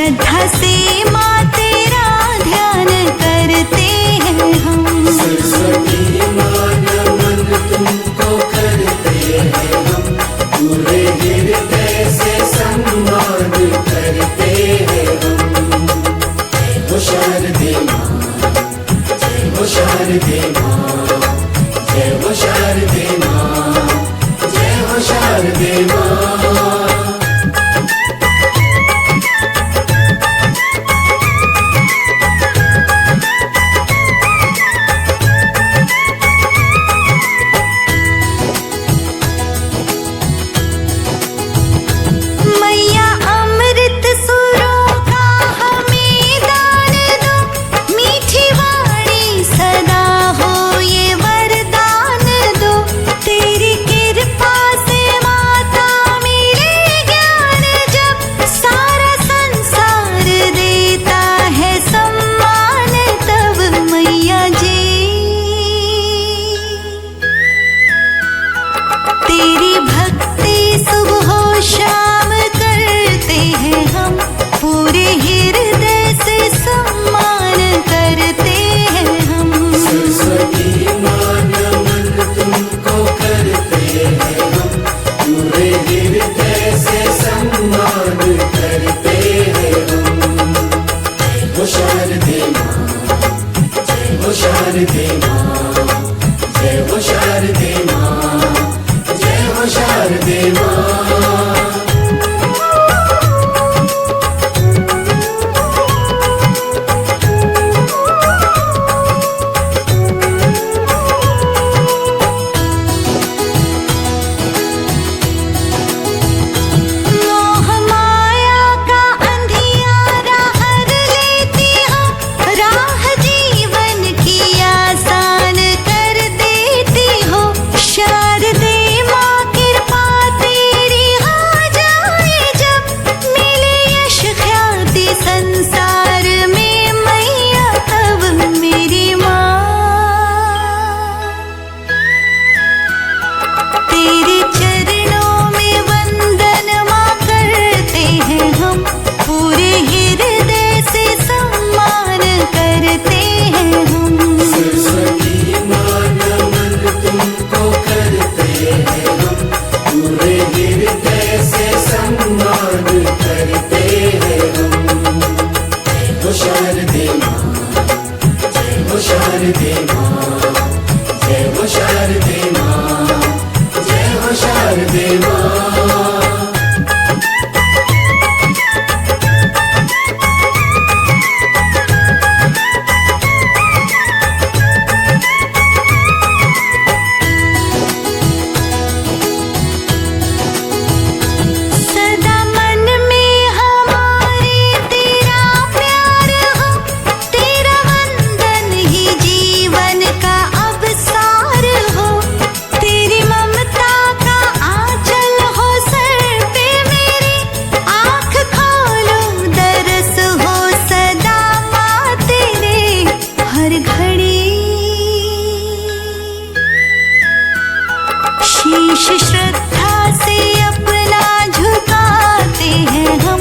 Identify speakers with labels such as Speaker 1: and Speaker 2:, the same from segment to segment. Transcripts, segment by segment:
Speaker 1: श्रद्धा से माँ तेरा ध्यान करते हैं हम।
Speaker 2: सरस्वती माँ नमन तुमको करते हैं हम, पूरे हृदय से सम्मान करते हैं हम। जय हो शारदे माँ, जय हो शारदे माँ, जय हो शारदे माँ, जय हो शारदे माँ।
Speaker 1: श्रद्धा से अपना झुकाते हैं हम,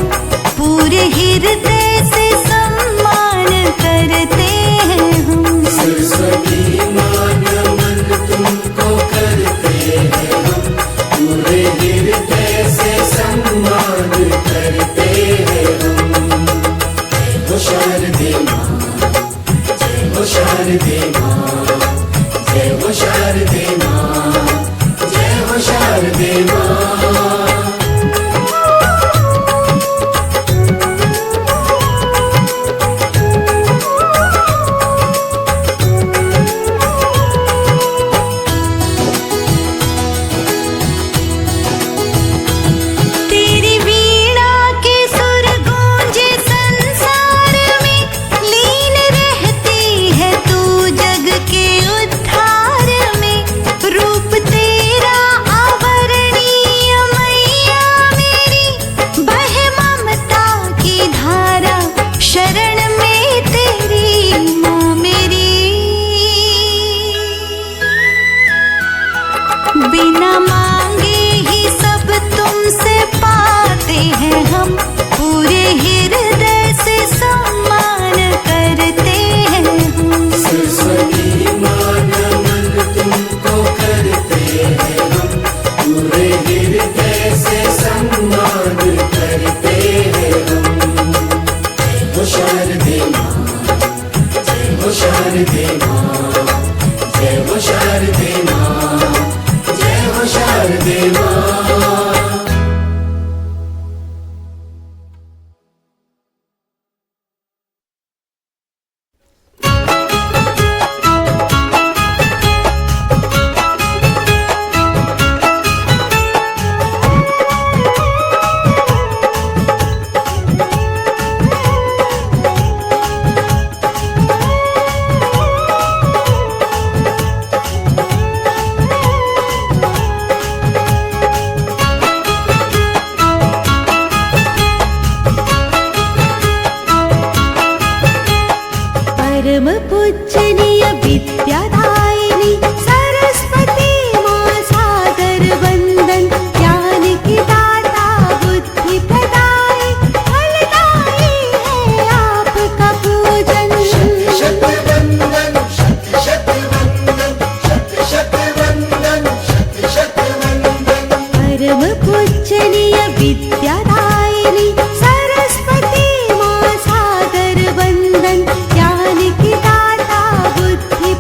Speaker 1: पूरे हृदय से सम्मान करते हैं हम।
Speaker 2: सरस्वती माँ नमन तुमको करते हैं हम, पूरे हृदय से सम्मान करते हैं हम। जय हो शारदे माँ, जय हो शारदे माँ, जय हो शारदे माँ, जय हो शारदे माँ। शारदे माँ, जय हो शारदे माँ, जय हो शारदे माँ।
Speaker 1: परम पूजनीय विद्यादायिनी सरस्वती माँ सादर वंदन। ज्ञान की दाता बुद्धि प्रदायी फलदायी है आपका पूजन।
Speaker 2: शत वंदन, शत वंदन, शत वंदन, शत वंदन।
Speaker 1: परम पूजनीय विद्यादायिनी सरस्वती माँ सादर वंदन। ज्ञान की दाता बुद्धि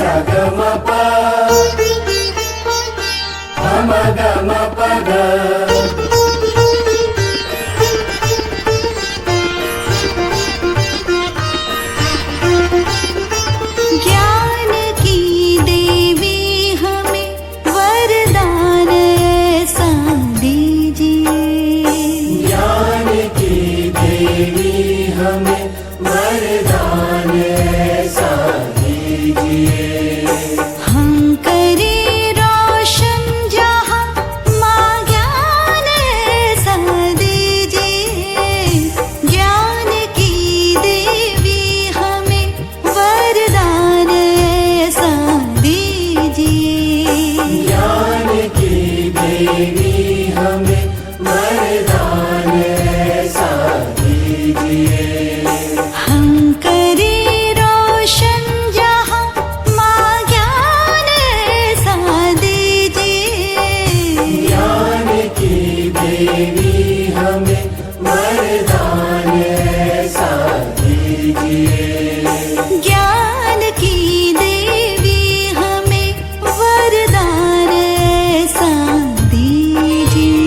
Speaker 2: सा ग म प प म ग म प ग
Speaker 1: ज्ञान की देवी हमें वरदान ऐसा दीजिए।
Speaker 2: ज्ञान की देवी हमें वरदान ऐसा दीजिए।
Speaker 1: हम करें रोशन जहाँ माँ ज्ञान ऐसा दीजिए। ज्ञान की देवी हमें वरदान ऐसा दीजिए।
Speaker 2: ज्ञान की देवी हमें वरदान ऐसा दीजिए।
Speaker 1: हम करें रोशन जहाँ माँ ज्ञान ऐसा दीजिए।
Speaker 2: ज्ञान की देवी हमें वरदान ऐसा दीजिए।
Speaker 1: ज्ञान की देवी हमें वरदान ऐसा दीजिए।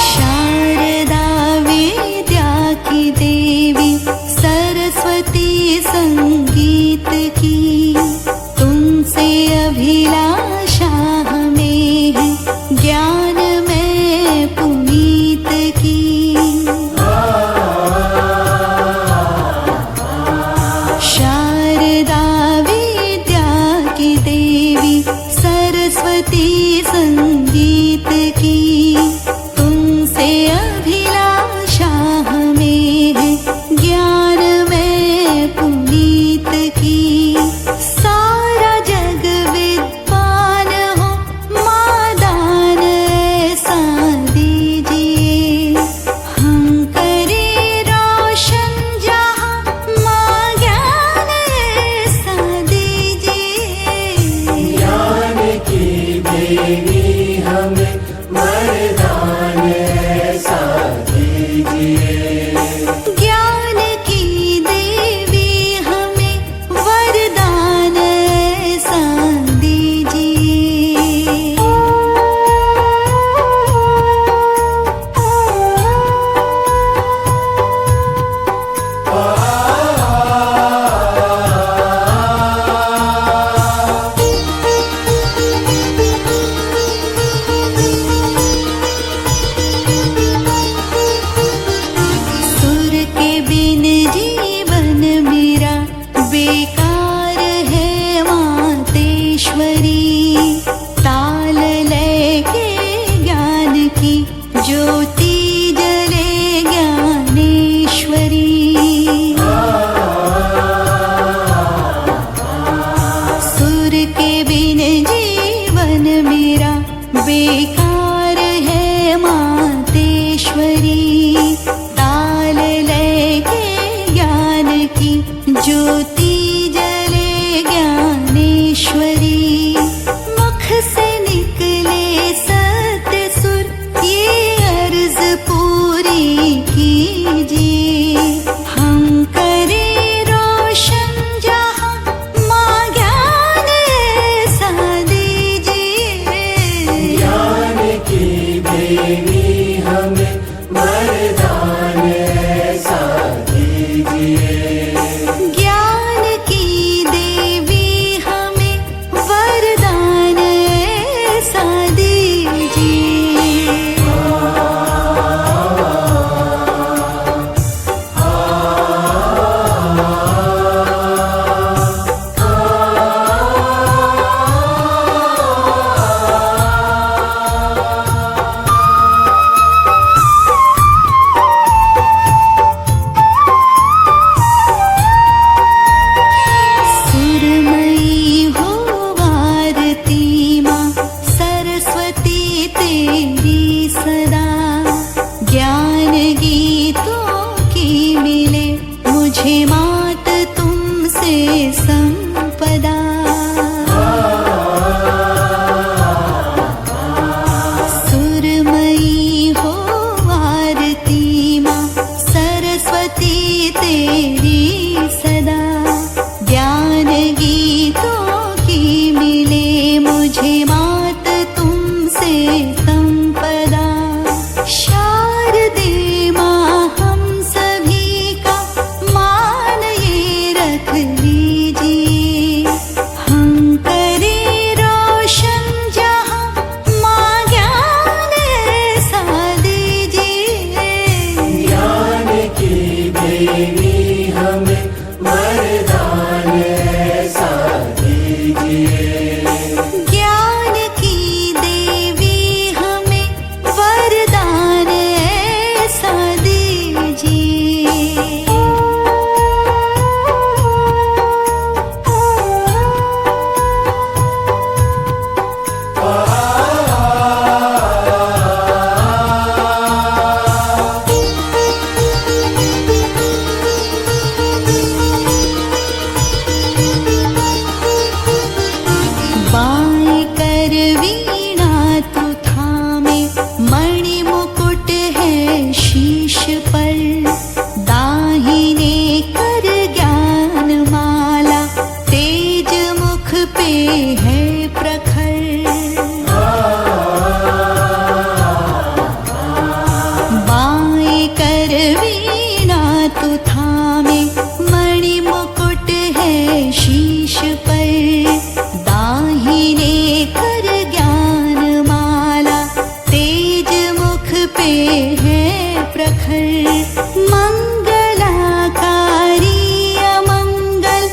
Speaker 1: शारदा विद्या की देवी सरस्वती संगीत की तुमसे अभिलाषा हमें है ज्ञान में पुनीत की। शारदा विद्या की देवी सरस्वती संगीत की तुमसे अभिलाषा हमें है ज्ञान में पुनीत की। सारा जग विद्वान हो माँ दान ऐसा दीजिए। हम करें रोशन जहाँ माँ ज्ञान ऐसा दीजिए।
Speaker 2: ज्ञान की देवी हमें वरदान ऐसा दीजिए।
Speaker 1: ज्ञान की देवी हमें वरदान ऐसा सुर के बिन जीवन मेरा बेकार है मातेश्वरी। ताल लय के ज्ञान की ज्योति जले ज्ञानेश्वरी। सुर के बिन जीवन मेरा बेकार है मातेश्वरी। ताल लय के ज्ञान की ज्योति जले ज्ञानेश्वरी। मुख से निकले सत्य सुर ये अर्ज पूरी कीजिए। हम करें रोशन जहाँ माँ ज्ञान ऐसा दीजिए।
Speaker 2: ज्ञान की देवी हमें वरदान ऐसा दीजिए।
Speaker 1: ज्ञान की देवी हमें वरदान ऐसा दीजिए। तेरी सदा। ज्ञान गीतों की मिले मुझे मात तुमसे संपदा। शारदे माँ हम सभी का मान ये रख लीजिए। हम करें रोशन जहाँ माँ ज्ञान ऐसा दीजिए।
Speaker 2: ज्ञान की देवी हमें वरदान ऐसा दीजिए।
Speaker 1: ज्ञान की देवी हमें वरदान ऐसा बाएं कर वीणा तू थामे, मणिमुकुट है शीश पर। दाहिने कर ज्ञान माला, तेज मुख पे है प्रखर। बाएं कर वीणा तू थामे, मणिमुकुट है शीश पर। दाहिने कर ज्ञान माला, तेज मुख पे है प्रखर। मंगलाकारी अमंगल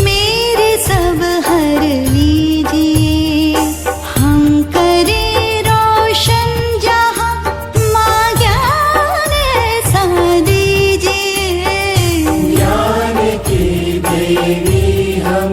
Speaker 1: मेरे सब हर लीजिए। हम करें रोशन जहाँ माँ ज्ञान ऐसा दीजिए।
Speaker 2: ज्ञान की देवी हम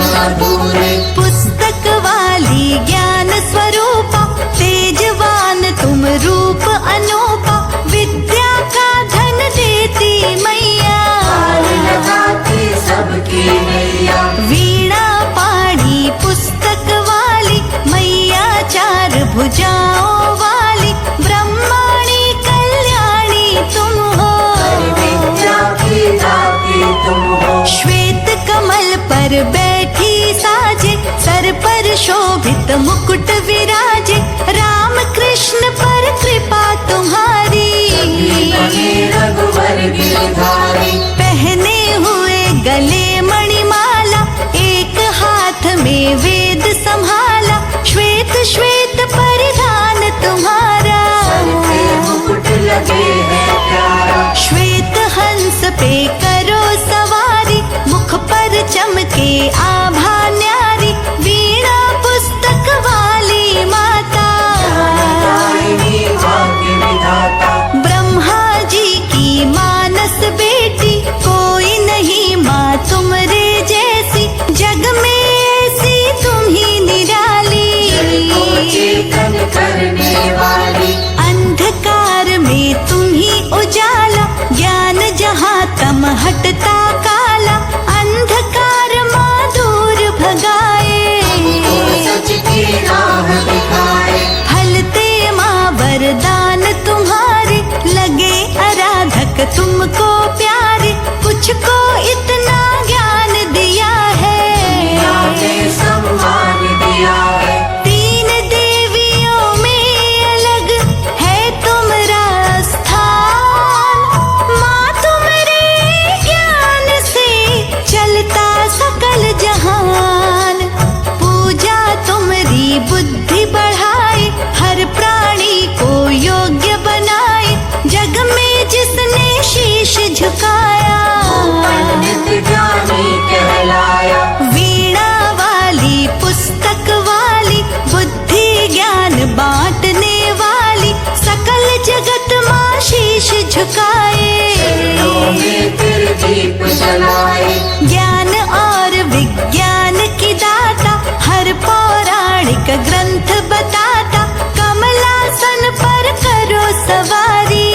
Speaker 2: अधूरे।
Speaker 1: पुस्तक वाली ज्ञान स्वरूपा, तेजवान तुम रूप अनूपा, विद्या का धन देती मैया,
Speaker 2: पार लगाती सबकी नैया।
Speaker 1: वीणा पाणी पुस्तक वाली मैया, चार भुजाओं वाली ब्रह्माणी कल्याणी तुम हो,
Speaker 2: विद्या की दाती तुम हो।
Speaker 1: श्वेत कमल पर बैठी साजे, सर पर शोभित मुकुट विराजे, राम कृष्ण पर कृपा तुम्हारी,
Speaker 2: बने रघुवर गिरधारी।
Speaker 1: पहने हुए गले मणिमाला, एक हाथ में वेद संभाला, श्वेत श्वेत परिधान तुम्हारा,
Speaker 2: सर पे मुकुट लगे हैं प्यारा।
Speaker 1: श्वेत हंस पे करो सवारी, मुख पर चमके आभा न्यारी, वीणा पुस्तक वाली माता,
Speaker 2: ज्ञानदायिनी भाग्य विधाता।
Speaker 1: ब्रह्मा जी की मानस बेटी, कोई नहीं माँ तुमरे जैसी, जग में ऐसी तुम ही निराली,
Speaker 2: को चेतन करने वाली।
Speaker 1: अंधकार में तुम ही उजाला, ज्ञान जहाँ तम हटता काला, अंधकार माँ दूर भगाए,
Speaker 2: सच की राह दिखाए।
Speaker 1: फलते माँ वरदान तुम्हारे, लगे आराधक तुमको प्यारे, कुछ को इतना ज्ञान दिया है,
Speaker 2: आपने सम्मान दिया है।
Speaker 1: तीन देवियों में अलग है तुम्हारा स्थान, माँ तुम्हारे ज्ञान से चलता सकल जहान, पूजा तुम्हारी बुद्धि बढ़ाए, हर प्राणी को योग्य बनाए, जग में जिसने शीश झुकाया,
Speaker 2: पंडित ज्ञानी कहलाया।
Speaker 1: वीणा वाली पुस्तक वाली, बुद्धि ज्ञान बांटने वाली, सकल जगत माँ शीश झुकाए,
Speaker 2: चरणों में फिर दीप जलाए।
Speaker 1: ज्ञान और विज्ञान की दाता, हर पौराणिक ग्रंथ बताता, कमलासन पर करो सवारी,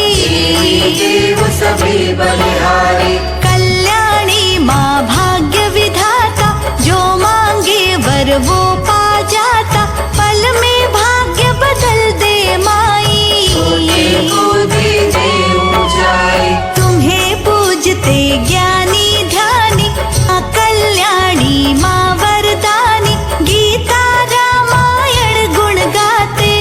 Speaker 2: देव सभी बलिहारी।
Speaker 1: कल्याणी माँ भाग्य विधाता, जो मांगे वर वो पा जाता, पल में भाग्य बदल दे माई,
Speaker 2: को दे दे ऊंचाई।
Speaker 1: तुम्हें पूजते ज्ञानी ध्यानी, माँ कल्याणी माँ वरदानी, गीता रामायण गुण गाते,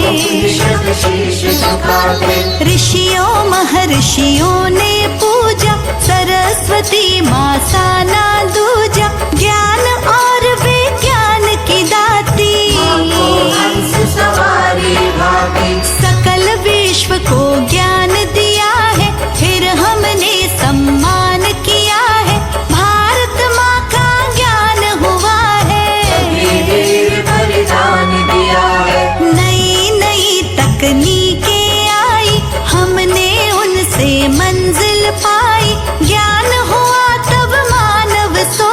Speaker 2: उपनिषद शीश झुकाते।
Speaker 1: ऋषियों महर्षियों ने पूजा, सरस्वती माँ साना दूजा, ज्ञान और विज्ञान की दाती,
Speaker 2: हंस सवारी भागी।
Speaker 1: सकल विश्व को ज्ञान दिया है, फिर हमने सम्मान किया है, भारत माँ का ज्ञान हुआ है,
Speaker 2: वीर बलिदान दिया है।
Speaker 1: नई नई तकनीकें आई, हमने उनसे मंजिल पाई, ज्ञान हुआ तब मानव सो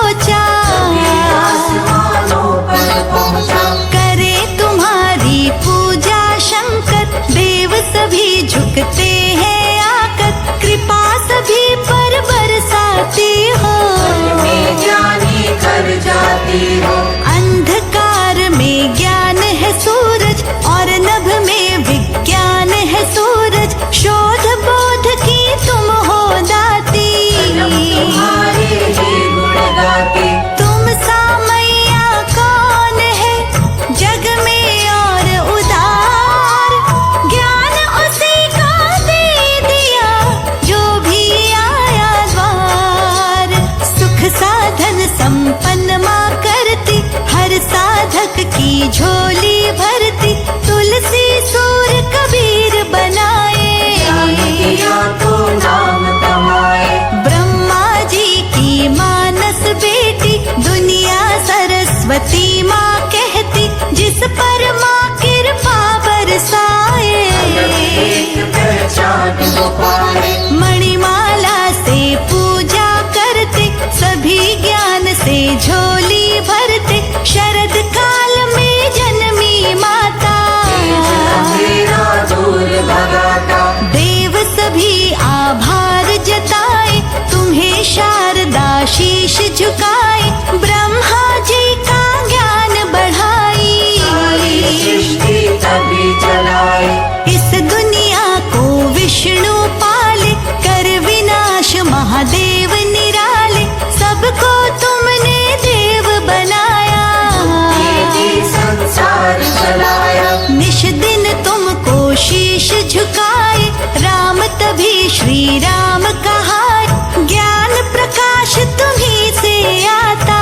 Speaker 1: भरते शरद काल में जन्मी माता।
Speaker 2: अंधेरा दूर भगाता
Speaker 1: देव सभी आभार जताए तुम्हें शारदा शीश झुकाए। ब्रह्मा जी का ज्ञान बढ़ाई
Speaker 2: सृष्टि तभी चलाए।
Speaker 1: इस दुनिया को विष्णु पाले कर विनाश महादेव निराले। सबको तुमने देव बनाया
Speaker 2: संसार चलाया।
Speaker 1: निश दिन तुमको शीश झुकाए राम तभी श्री राम कहाए। ज्ञान प्रकाश तुम्हीं से आता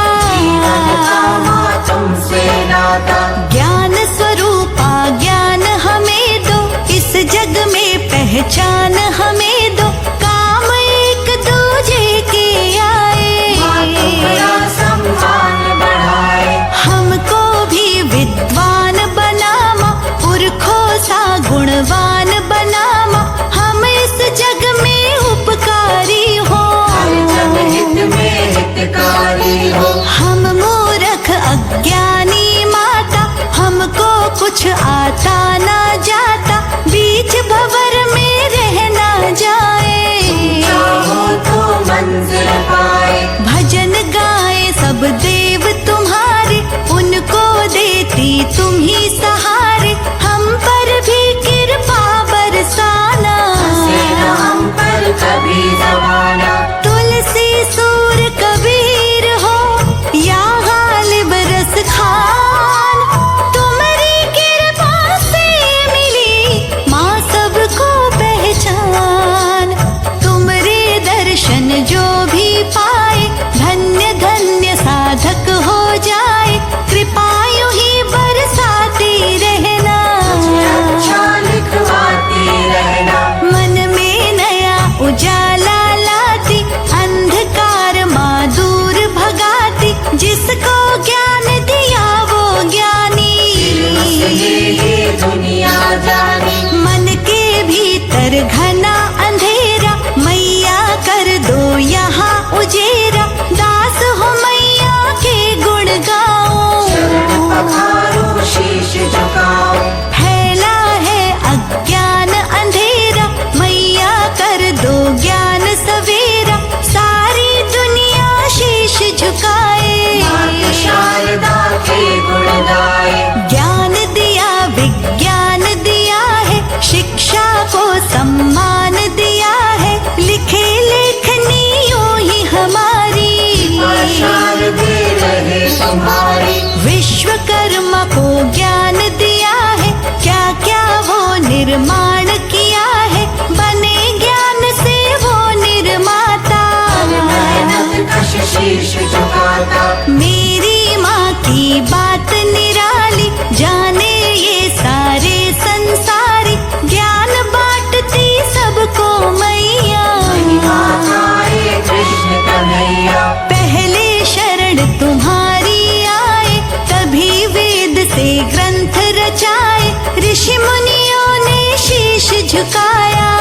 Speaker 2: तुमसे नाता।
Speaker 1: ज्ञान स्वरूपा ज्ञान हमें दो इस जग में पहचान हमें दो। काम एक दूजे के आए
Speaker 2: तुम्हारा सम्मान बढ़ाए।
Speaker 1: हमको भी विद्वान बनामा पुरखों सा गुणवान बनामा। हम इस जग में उपकारी हो
Speaker 2: जग हित में हितकारी हो।
Speaker 1: हम मूर्ख अज्ञानी माता हमको कुछ आता ना जाता। बीच भंवर में रहना जाए
Speaker 2: चाहो तो मंजिल पाए।
Speaker 1: भजन गाए सब देव तुम्हारे उनको देती तुम ही सहारे। हम पर भी कृपा बरसाना
Speaker 2: सेना हम पर कभी जमाना।
Speaker 1: तुलसी सूर कबीर हो या गालिब रस खान। तुम्हारी कृपा से मिली माँ सबको पहचान। तुमरे दर्शन जो भी पाए धन्य धन्य साधक हो जाए। कृपा यूं ही बरसाती रहना
Speaker 2: अच्छा लिखवाती रहना।
Speaker 1: मन में नया उजाला लाती अंधकार माँ दूर भगाती। जिसको ज्ञान दिया वो ज्ञानी
Speaker 2: ये दुनिया जानी।
Speaker 1: मन के भीतर घना अंधेरा मैया कर दो यहाँ उजेरा। दास हो मैया के गुण गाओ
Speaker 2: शरण पखारो शीश झुकाओ।
Speaker 1: फैला है अज्ञान अंधेरा मैया कर दो ज्ञान सवेरा। सारी दुनिया शीश झुकाए
Speaker 2: माता शारदा के गुण गाए।
Speaker 1: ज्ञान दिया विज्ञान दिया है शिक्षा को सम्मान दिया है। लिखे लेखनी यूं ही हमारी
Speaker 2: शारदे रहे तुम्हारी।
Speaker 1: विश्वकर्मा को ज्ञान दिया है क्या क्या वो निर्माण किया है। बने ज्ञान से वो निर्माता
Speaker 2: मेहनत कश शीश झुकाता।
Speaker 1: मेरी माँ की बात निराली जाने ये सारे संसारी। ज्ञान बांटती सबको मैया
Speaker 2: आए कृष्ण कन्हैया।
Speaker 1: पहले शरण तुम्हारी आए तभी वेद से ग्रंथ रचाए। ऋषि मुनियों ने शीश झुकाया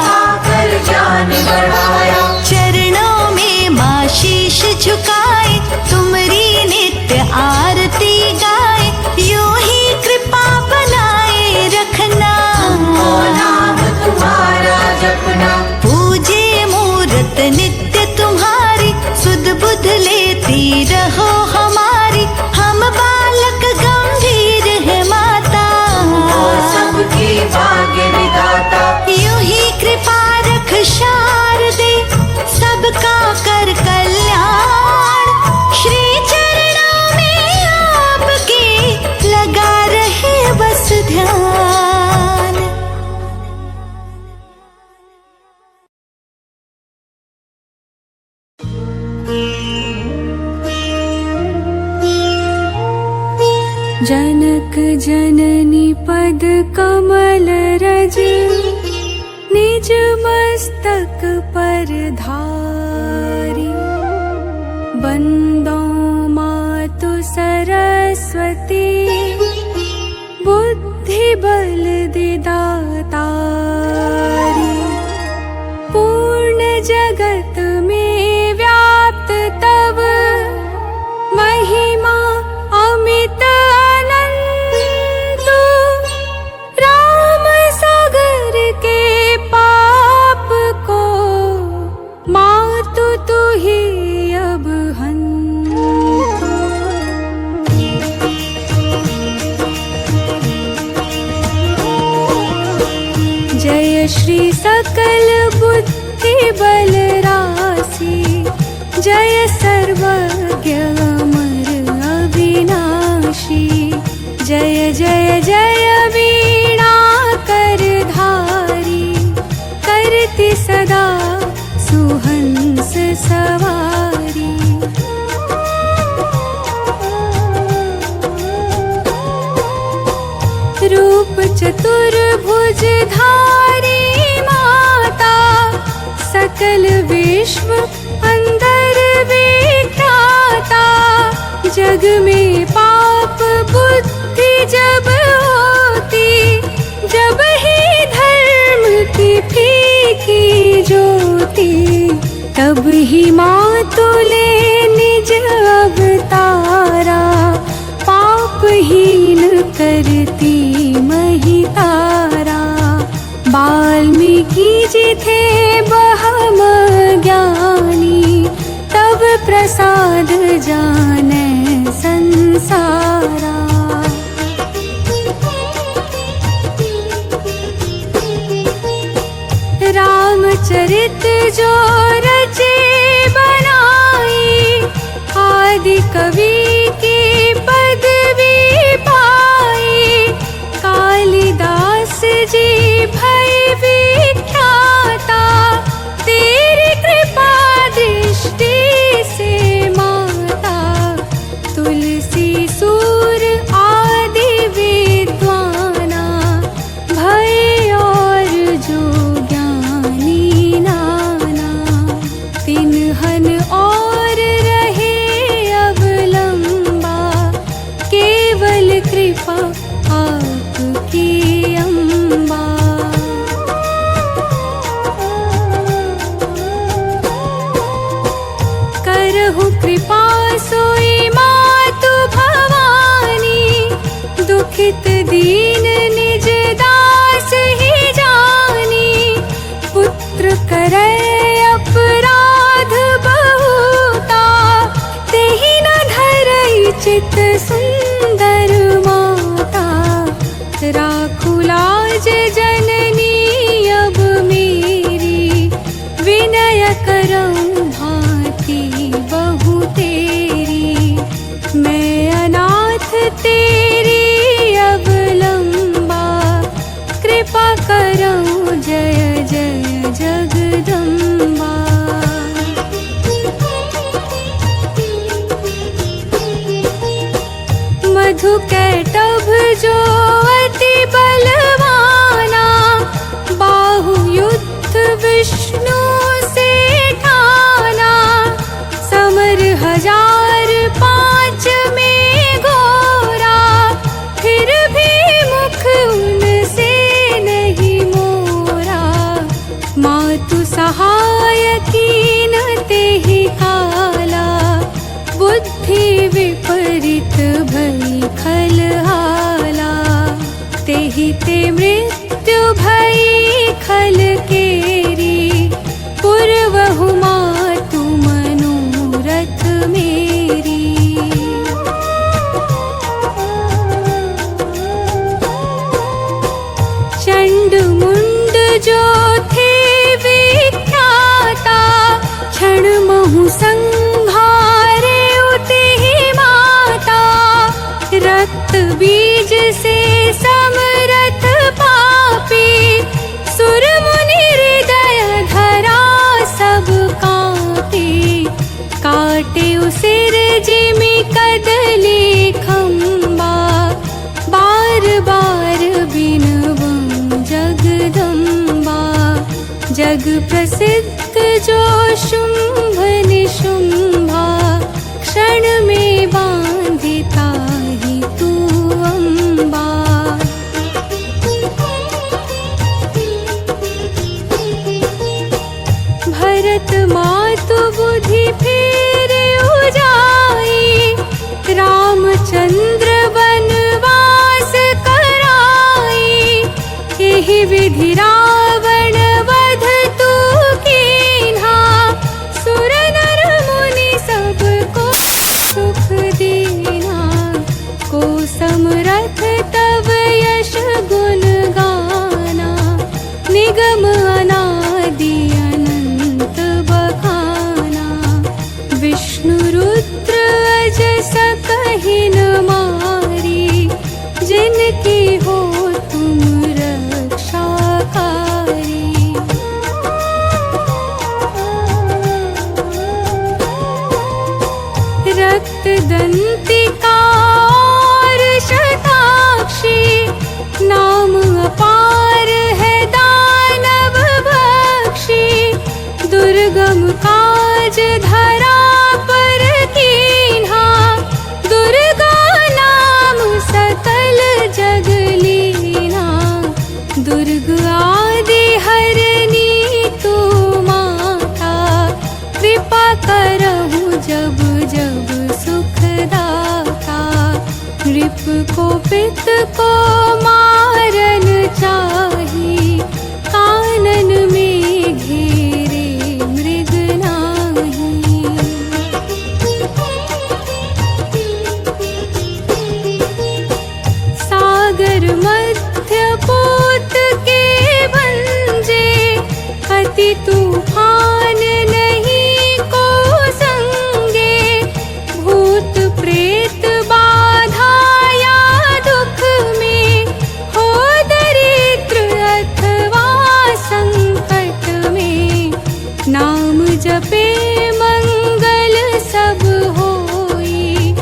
Speaker 2: पाकर ज्ञान बढ़ाया।
Speaker 1: चरणों में माँ शीश झुकाए तुमरी नित्य आरती गाए। यूं ही कृपा बनाए रखना
Speaker 2: नाम तुम्हारा जपना।
Speaker 1: पूजे मूरत नित्य तुम्हारी सुध बुध लेती रहो हमारी। हम बालक गंभीर है माता
Speaker 2: सबकी भाग्य विधाता।
Speaker 1: यूं ही कृपा रख शारदे सबका कर कल्याण। श्री चरणों में आपके लगा रहे बस ध्यान।
Speaker 3: जनक जननी पद कमल रज निज मस्तक पर धारी। बंदो मातु सरस्वती बुद्धि बल दी दातारी। पूर्ण जगत में व्याप्त तब महिमा सकल बुद्धि बल राशि, जय सर्वज्ञ अमर अविनाशी। जय जय जय वीणा करधारी, करती सदा सुहंस सवारी। रूप चतुर्भुज धारी माता, सकल विश्व अंदर विख्याता। जग में पाप बुद्धि जब होती, जब ही धर्म की फीकी ज्योति, तब ही मातुले निज अवतारा। पापहीन करती महितारा, वाल्मीकि जी थे बहम ज्ञानी, तब प्रसाद जाने संसारा। रामचरित जो रचे बनाई, आदि कवि की पदवी पाई। कालिदास जी भय विख्याता, तेरी कृपा दृष्टि से माता। तुलसी सूर आदि विद्वाना, भय और जो ज्ञानी नाना। तिन्हन और रहे अवलंबा, केवल कृपा आपकी अम्बा। करहु कृपा सोई मातु भवानी, दुखित दीन निज दास ही जानी। पुत्र करे अपराध बहुता, तेहि न धरई चित सुंदर माता। राखु लाज जननी अब मेरी, विनय करऊं भांति बहु तेरी। मैं अनाथ तेरी अवलंबा, कृपा करऊं जय जय जगदम्बा। मधु कैटभ जो अति बलवाना, बाहु युद्ध विष्णु से ठाना। समर 1005 में घोरा, फिर भी मुख उनसे नहीं मोरा। मातु सहाय कीन तेहि काला, बुद्धि विपरीत भई खलहाला। तेहि ते मृत्यु भई खल केरी, पूर्वहु मातु मनोरथ मेरी। चंड मुंड जो थे विख्याता, क्षण महु संहारे उतेहि माता। रक्त बीज से समरथ पापी, सुर मुनि हृदय धरा सब कांपी। काटे उसिर जिमि कदली खंबा, बार बार बिनवं जगदम्बा। जग प्रसिद्ध जो शुंभ निशुंभा, क्षण में बांधिता ही तू अम्बा। भरत मातु बुद्धि फेर उजाई, रामचंद्र वनवास कराई। यही विधि रावण वध तू कीन्हा, सुर नर मुनि सबको सुख दीना। को समरथ तव यश गुण गाना, निगम अना कश्यप को पित को मारन चाही, कानन में घेरे मृग नाही। सागर मध्य पोत के भंजे, अति तूफान नहीं को संगे। भूत प्रेत बाधा या दुख में, हो दरिद्र अथवा संकट में। नाम जपे मंगल सब होई,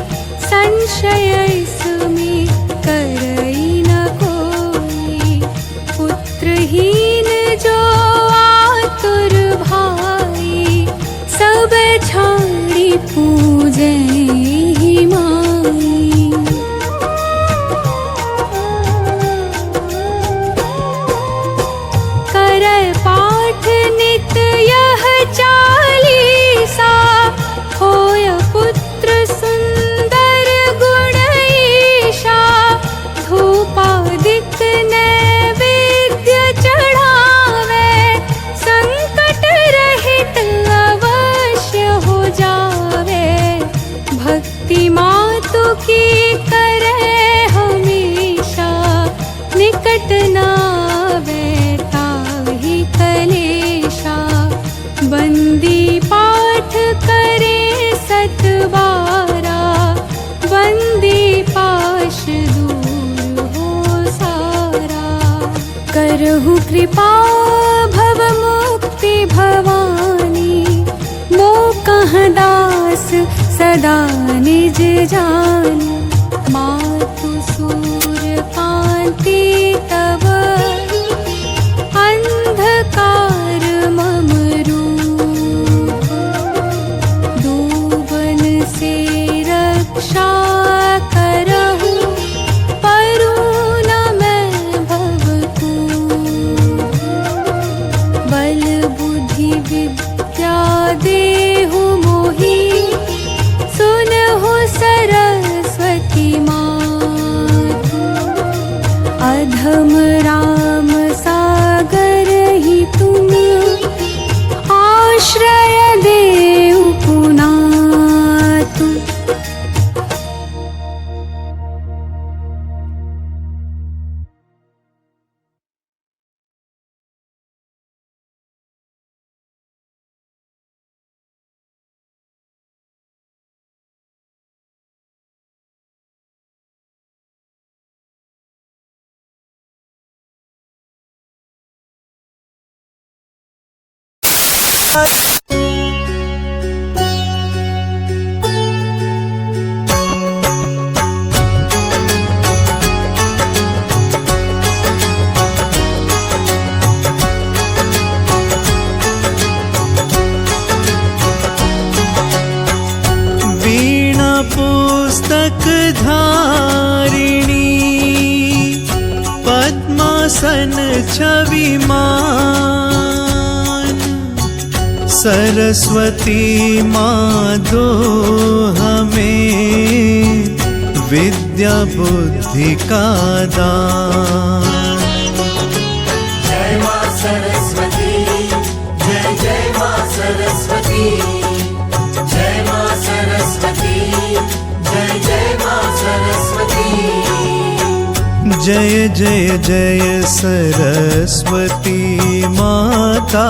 Speaker 3: संशय इसमें करई न कोई। पुत्रहीन जो आतुर भाई, सब छाड़ी पूजे ही माई। करय पाठ नित यह चालीसा, होय पुत्र सुंदर गुण ईशा। धूपादिक नैवेद्य चढ़ावे, संकट रहित अवश्य हो जावे। भक्ति मातु की करे हमेशा, निकट नावे ताहि कलेशा। बंदी पाठ करे सतबारा, बंदी पाश दूर हो सारा। करहु कृपा भव मुक्ति भवानी, मो कह दास सदा निज जानी। मातु सूर कांति तब, अंधकार मम रूप। दूबन से रक्षा करहु, परू न मैं भवतूप। बल बुद्धि विद्या देहु मोहि, सुनहु सरस्वती मातु। अधम राम सागर ही तुम, आश्रय देहु पुनातु।
Speaker 4: वीणा पुस्तक धारिणी, पद्मासन छविमान। सरस्वती माधो हमें, विद्या बुद्धि का दान।
Speaker 2: जय मां सरस्वती, जय जय मां सरस्वती। जय मां सरस्वती, जय जय मां सरस्वती।
Speaker 4: जय जय जय सरस्वती माता,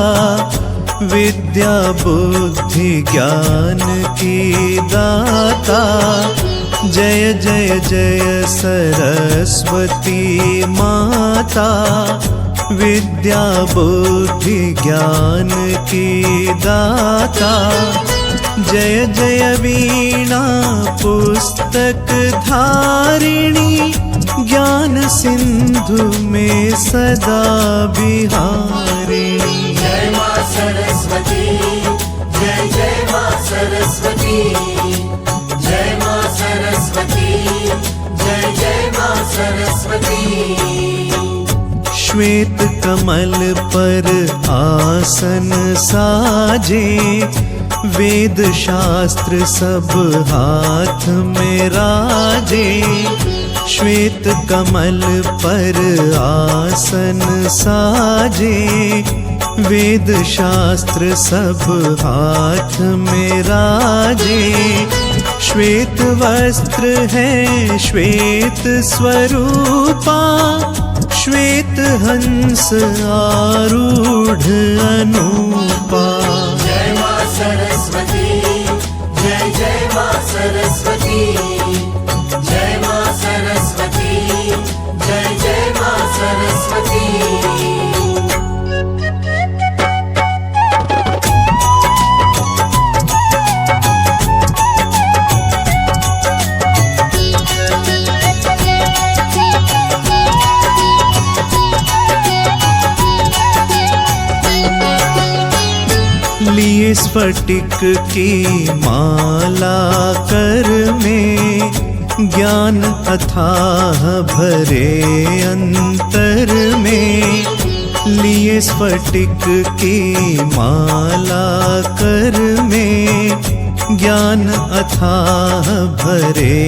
Speaker 4: विद्या बुद्धि ज्ञान की दाता। जय जय जय सरस्वती माता, विद्या बुद्धि ज्ञान की दाता। जय जय वीणा पुस्तक धारिणी, ज्ञान सिंधु में सदा बिहारिणी।
Speaker 2: जय मां सरस्वती, जय जय मां सरस्वती। जय मां सरस्वती, जय जय मां सरस्वती।
Speaker 4: श्वेत कमल पर आसन साजे, वेद शास्त्र सब हाथ में राजे। श्वेत कमल पर आसन साजे, वेद शास्त्र सब हाथ में राजे। श्वेत वस्त्र है श्वेत स्वरूपा, श्वेत हंस आरूढ़ अनूपा।
Speaker 2: जय मां सरस्वती, जय जय मां सरस्वती, जय मां सरस्वती, जय जय मां सरस्वती।
Speaker 4: लिए स्फटिक की माला कर में, ज्ञान अथाह भरे अंतर में। लिए स्फटिक की माला कर में, ज्ञान अथाह भरे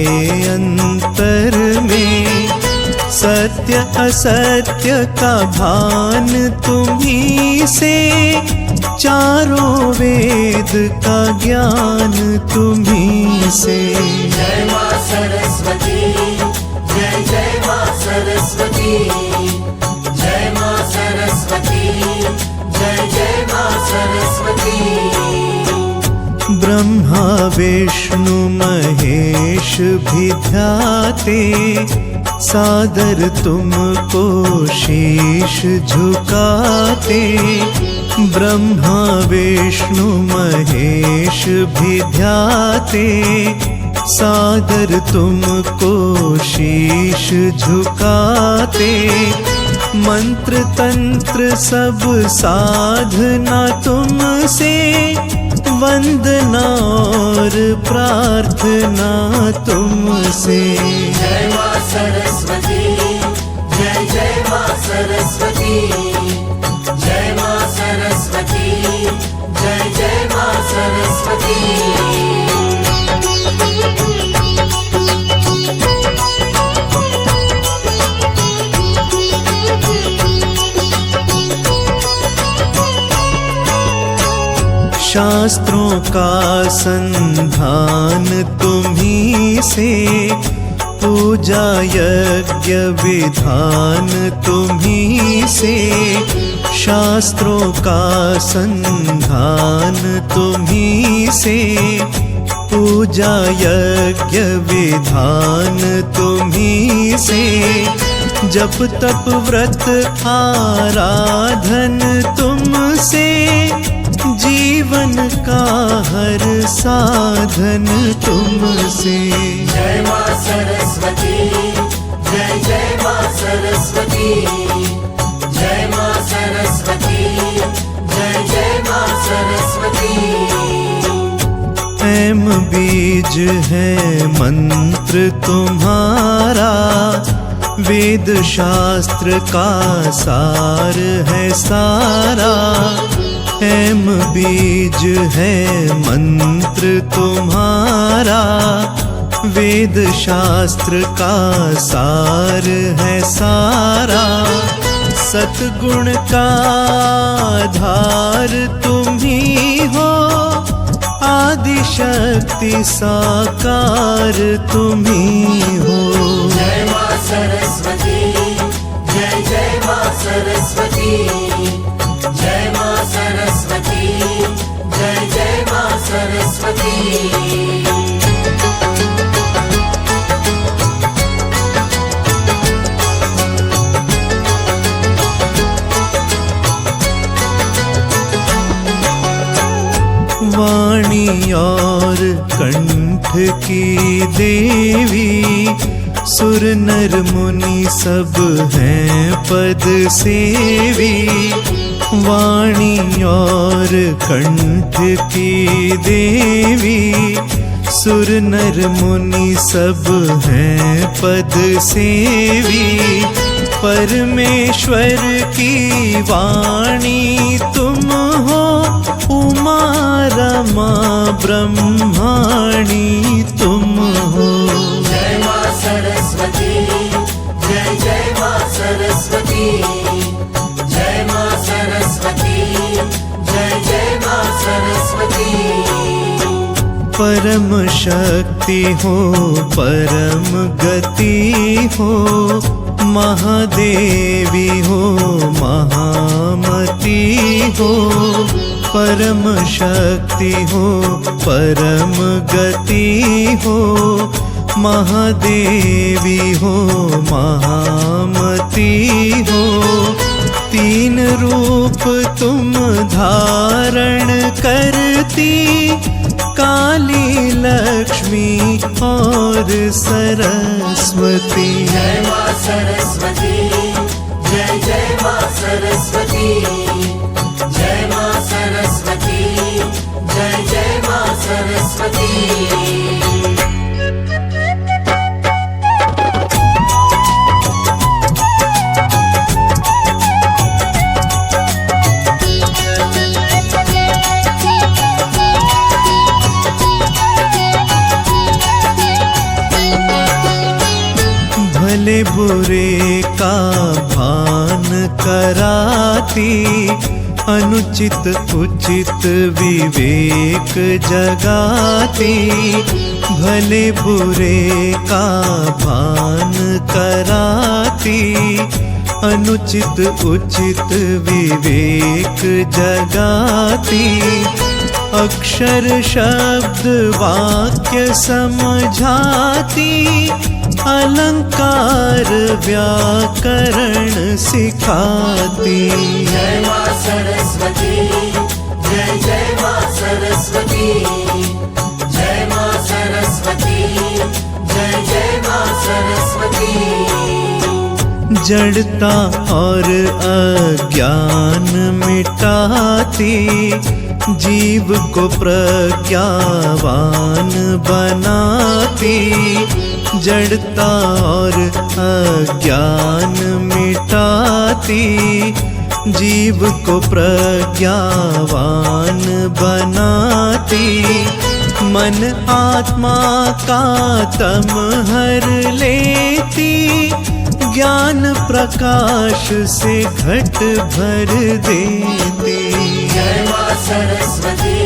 Speaker 4: अंतर में। सत्य असत्य का भान तुम्ही से, चारों वेद का ज्ञान तुम्ही से।
Speaker 2: जय मां सरस्वती, जय जय मां सरस्वती, जय मां सरस्वती, जय जय मां सरस्वती।
Speaker 4: ब्रह्मा विष्णु महेश भी ध्याते, सादर तुमको शीश झुकाते। ब्रह्मा विष्णु महेश भी ध्याते, सादर तुमको शीश झुकाते। मंत्र तंत्र सब साधना तुमसे, वंदना और प्रार्थना तुमसे।
Speaker 2: जय मां सरस्वती, जय जय मां सरस्वती, जय मां सरस्वती, जय जय मां सरस्वती।
Speaker 4: शास्त्रों का संधान तुम्ही से, पूजा यज्ञ विधान तुम्ही से। शास्त्रों का संधान तुम्ही से, पूजा यज्ञ विधान तुम्ही से। जप तप व्रत आराधन तुमसे, जीवन का हर साधन तुमसे।
Speaker 2: जय मां सरस्वती, जय जय मां सरस्वती, जय मां सरस्वती, जय जय मां सरस्वती।
Speaker 4: ऐम बीज है मंत्र तुम्हारा, वेद शास्त्र का सार है सारा। ऐम बीज है मंत्र तुम्हारा, वेद शास्त्र का सार है सारा। सतगुण का आधार तुम ही हो, आदि शक्ति साकार तुम ही हो।
Speaker 2: जय मां सरस्वती, जय जय मां सरस्वती, जय मां सरस्वती, जय जय मां सरस्वती।
Speaker 4: वाणी और कंठ की देवी, सुर नर मुनि सब हैं पद सेवी। वाणी और कंठ की देवी, सुर नर मुनि सब हैं पद सेवी। परमेश्वर की वाणी तुम हो, उमा रमा ब्रह्माणी तुम हो।
Speaker 2: जय मां सरस्वती,
Speaker 4: परम शक्ति हो परम गति हो, महादेवी हो महामती हो। परम शक्ति हो परम गति हो, महादेवी हो महामती हो। तीन रूप तुम धारण करती, काली लक्ष्मी और सरस्वती।
Speaker 2: जय मां सरस्वती, जय जय मां सरस्वती, जय मां सरस्वती, जय जय मां सरस्वती।
Speaker 4: भले बुरे का भान कराती, अनुचित उचित विवेक जगाती। भले बुरे का भान कराती, अनुचित उचित विवेक जगाती। अक्षर शब्द वाक्य समझाती, अलंकार व्याकरण सिखाती।
Speaker 2: जय मां सरस्वती, जय जय मां सरस्वती, जय मां सरस्वती, जय जय मां सरस्वती।
Speaker 4: जड़ता और अज्ञान मिटाती, जीव को प्रज्ञावान बनाती। जड़ता और अज्ञान मिटाती, जीव को प्रज्ञावान बनाती। मन आत्मा का तम हर लेती, ज्ञान प्रकाश से घट भर देती।
Speaker 2: जय मां सरस्वती,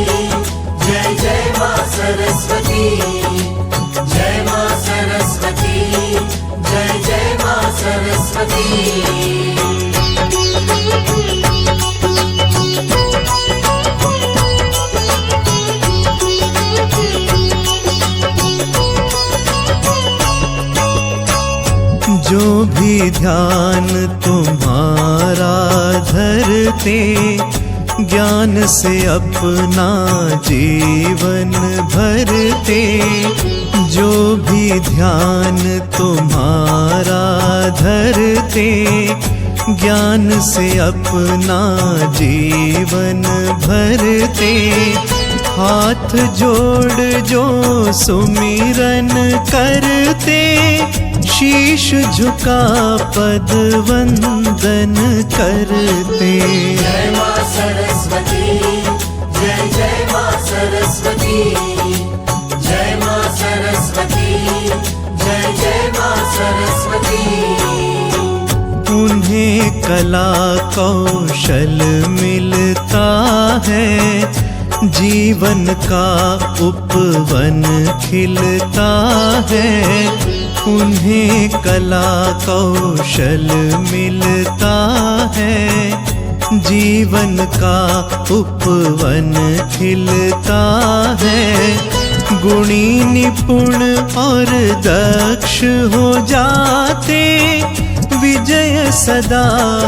Speaker 2: जय जय मां सरस्वती, जय मां सरस्वती, जय जय मां सरस्वती।
Speaker 4: जो भी ध्यान तुम्हारा धरते, ज्ञान से अपना जीवन भरते। जो भी ध्यान तुम्हारा धरते, ज्ञान से अपना जीवन भरते। हाथ जोड़ जो सुमिरन करते, शीश झुका पद वंदन करते।
Speaker 2: जय मां सरस्वती, जय जय मां सरस्वती, जय मां सरस्वती, जय जय मां सरस्वती।
Speaker 4: उन्हें कला कौशल मिलता है, जीवन का उपवन खिलता है। उन्हें कला कौशल मिलता है, जीवन का उपवन खिलता है। गुणी निपुण और दक्ष हो जाते, विजय सदा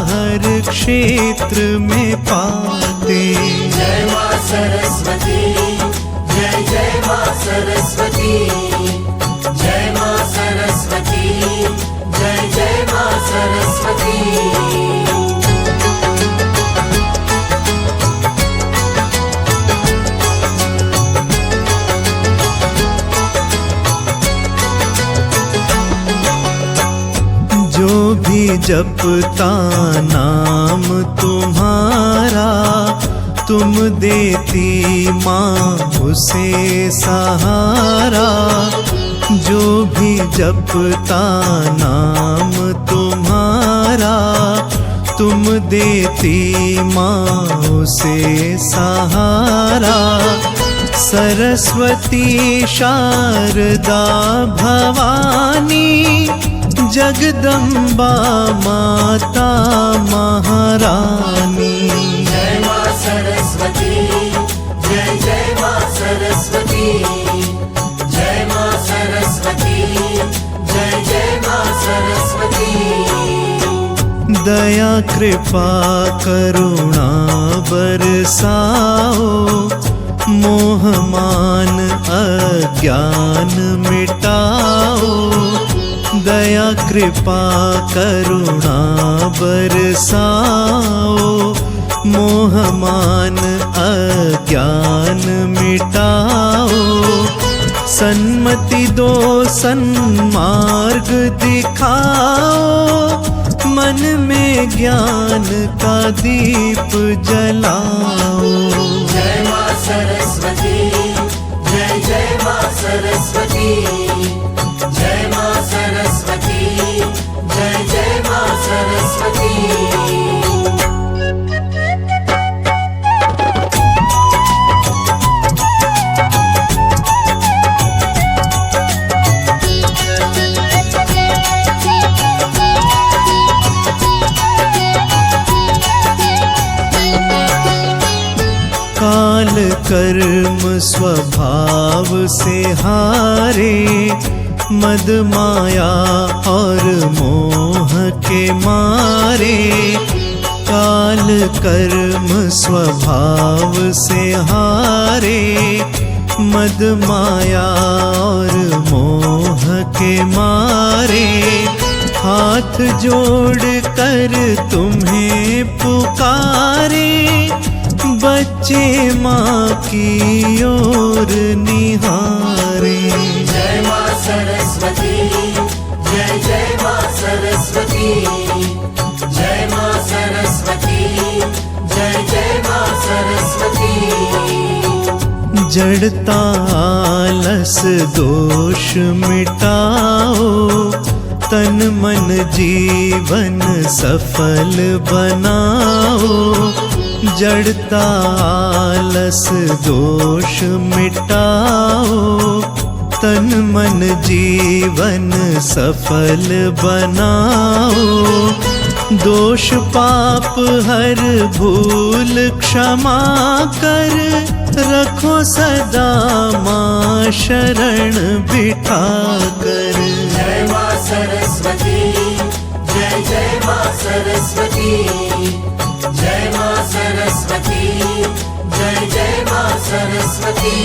Speaker 4: हर क्षेत्र में पाते।
Speaker 2: जय मां सरस्वती, जय जय मां सरस्वती, जय मां सरस्वती, जय जय मां सरस्वती।
Speaker 4: जो भी जपता नाम तुम्हारा, तुम देती माँ उसे सहारा। जो भी जपता नाम तुम्हारा, तुम देती माँ उसे सहारा। सरस्वती शारदा भवानी जगदम्बा माता महारानी।
Speaker 2: जय मां सरस्वती, जय जय मां सरस्वती, जय मां सरस्वती, जय जय मां सरस्वती।
Speaker 4: दया कृपा करुणा बरसाओ, मोह मान अज्ञान मिटाओ। दया कृपा करुणा बरसाओ, मोह मान अज्ञान मिटाओ। सन्मति दो सन्मार्ग दिखाओ, मन में ज्ञान का दीप जलाओ।
Speaker 2: जय मां सरस्वती, जय जय मां सरस्वती, जय मां सरस्वती, जय जय मां सरस्वती।
Speaker 4: काल कर्म स्वभाव से हारे, मद माया और मोह के मारे। काल कर्म स्वभाव से हारे, मद माया और मोह के मारे। हाथ जोड़ कर तुम्हें पुकारे, बच्चे माँ की ओर निहारे।
Speaker 2: जय मां सरस्वती, जय जय मां सरस्वती, जय मां सरस्वती, जय जय मां सरस्वती।
Speaker 4: जड़ता आलस दोष मिटाओ, तन मन जीवन सफल बनाओ। जड़ता आलस दोष मिटाओ, तन मन जीवन सफल बनाओ। दोष पाप हर भूल क्षमा कर, रखो सदा माँ शरण बिठा कर।
Speaker 2: जय मां सरस्वती, जय जय मां सरस्वती, जय मां सरस्वती, जय जय मां सरस्वती।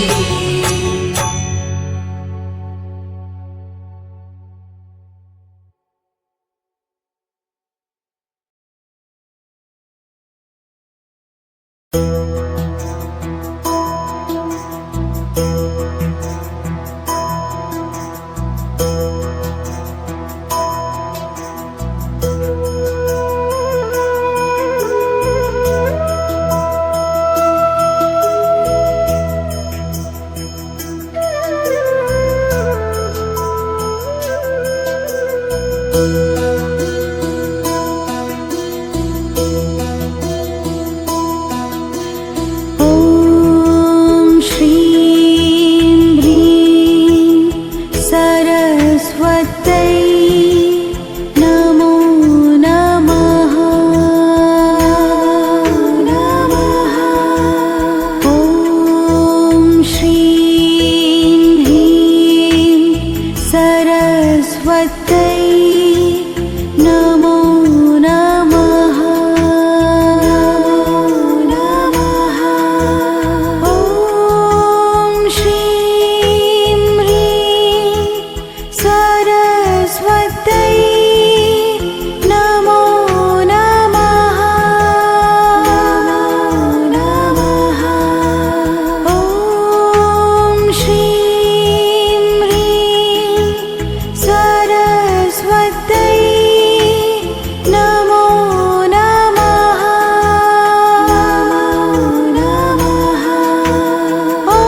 Speaker 1: ॐ श्रीं ह्रीं सरस्वत्यै नमो नमः। ॐ श्रीं ह्रीं सरस्वत्यै नमो नमः। ॐ श्रीं ह्रीं सरस्वत्यै नमो नमः। ॐ श्रीं ह्रीं सरस्वत्यै नमो नमः। ॐ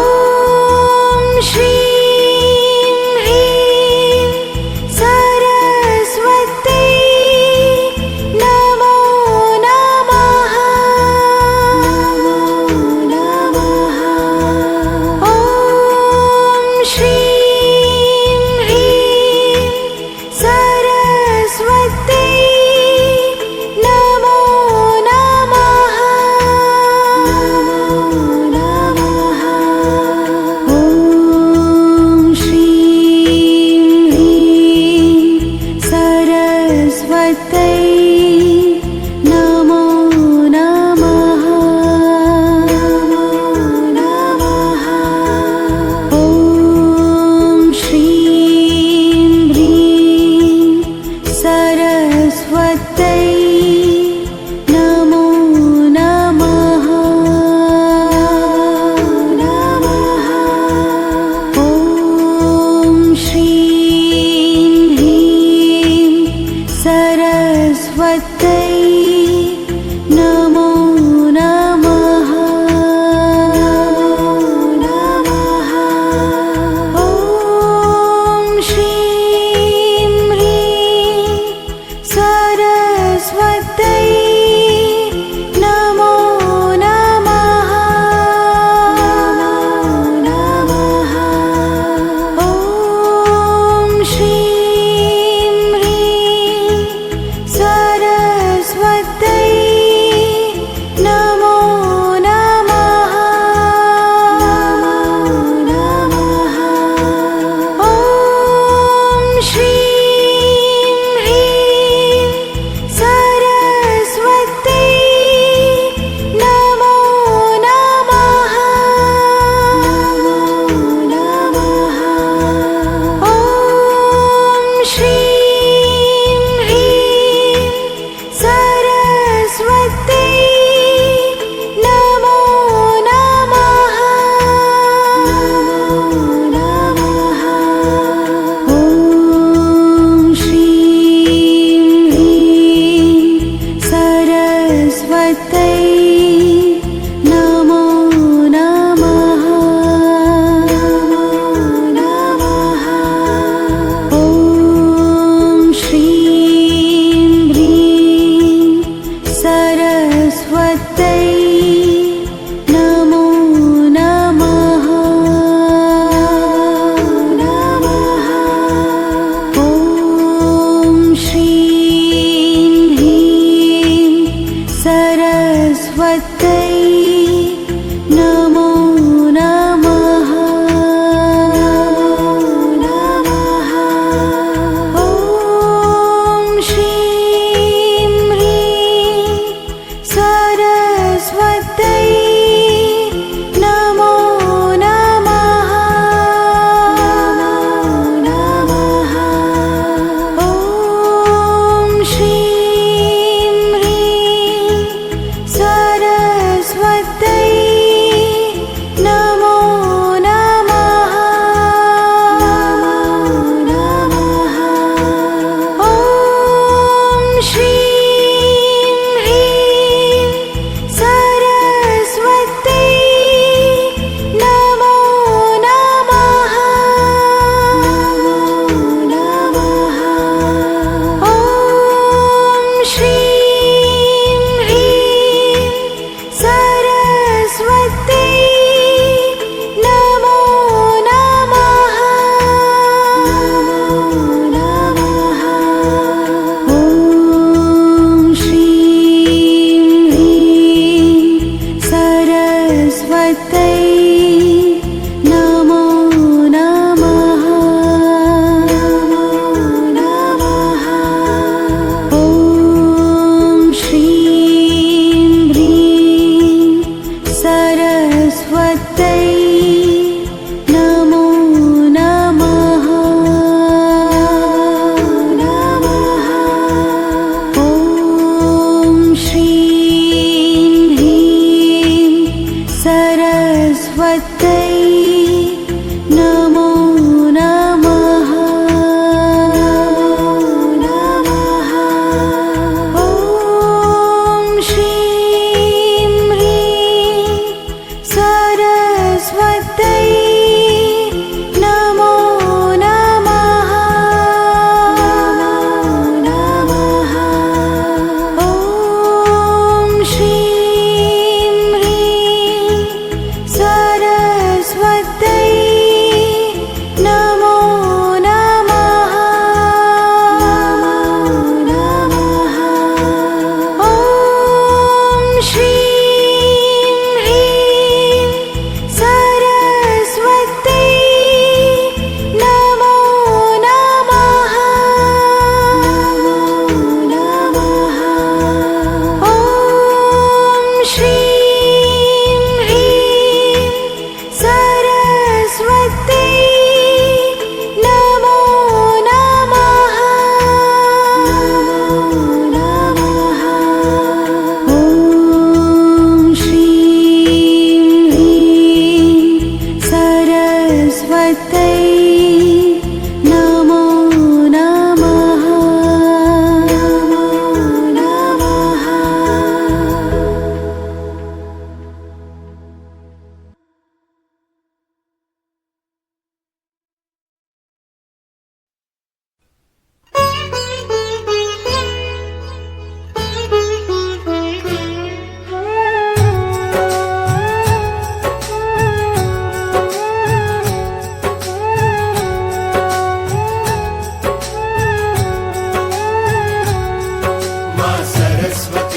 Speaker 1: श्रीं ह्रीं सरस्वत्यै